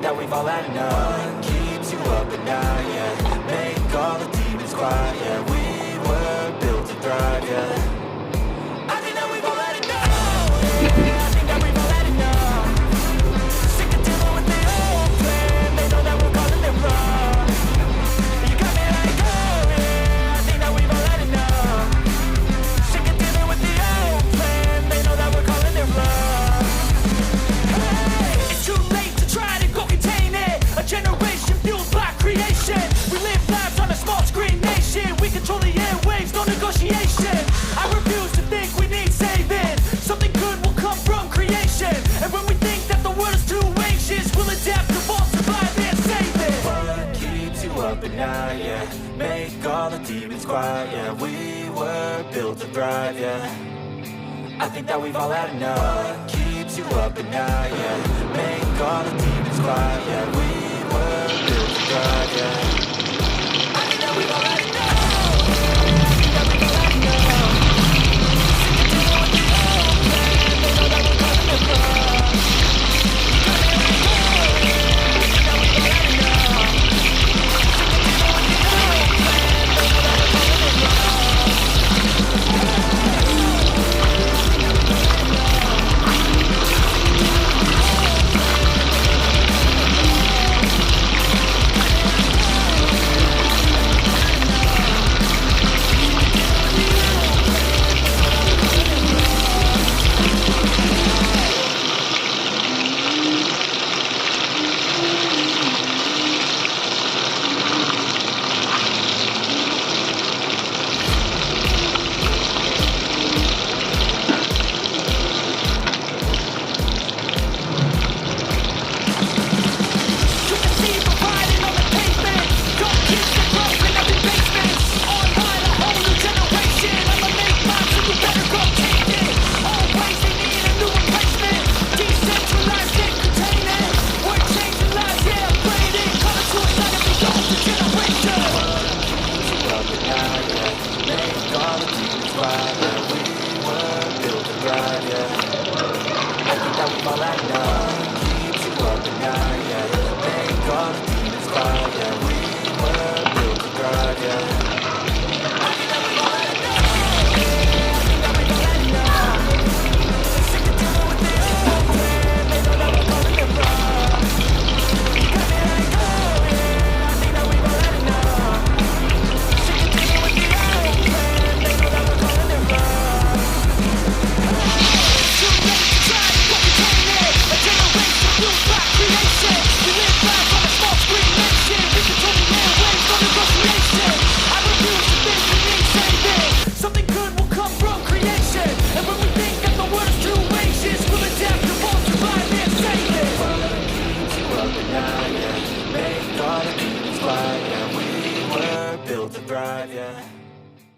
that we've all had enough. What keeps you up at night, yeah? Make all the demons quiet, yeah. We were built to thrive, yeah. I think that we've all had enough, yeah. I think that we've all had enough. Sick of dealing with the old plan. They know that we're calling it wrong. You got me like, oh yeah. I think that we've all had enough. Sick of dealing with the old plan. They know that we're calling it wrong. Hey, it's too late to try to go contain it. A generation fueled by creation. We live lives on a small screen nation. We control the airwaves, no negotiation. I refuse to think we need saving. Something good will come from creation. And when we think that the world is too anxious, we'll adapt, evolve, survive, and save it. What keeps you up at night, yeah? Make all the demons quiet, yeah. We were built to thrive, yeah. I think that we've all had enough. What keeps you up at night, yeah? Make all the demons quiet, yeah. We were built to thrive, yeah. I think that we've all had enough. I think that we've all had enough. Sick of dealing with the old plan. They know that we're calling it wrong. You got me like, oh yeah. I think that we've all had enough. Sick of dealing with the old plan. They know that we're calling it wrong. You can see the writing on the pavement. Young kids that grow in every basement. Online, a whole new generation. I'ma make mine, so you better go take it. Always they need a new replacement. Decentralized and contain it. We're changing lives, yeah, upgrading. Call it suicide if we go for generation. Up at night, yeah. Make all the demons quiet, yeah. We were built to thrive, yeah. I think that we've all had enough. Keeps you up at night, yeah. Make all the demons quiet, yeah. We were built to thrive, yeah. I think that we've all had enough. I think that we've all had enough. Sick of dealing with the old plan. They know that we're calling it wrong. You got me like, oh yeah. I think that we've all had enough. Sick of dealing with the old plan. They know that we're calling it wrong. Too late to try to go contain it. A generation fueled by creation. We live lives on a small screen nation. We control the airwaves, no negotiation. I refuse to think we need saving. Something good will come from creation. And when we think that the world is too anxious, we'll adapt, evolve, survive, and save it. What keeps you up at night, yeah? Make all the demons quiet, yeah. We were built to thrive, yeah.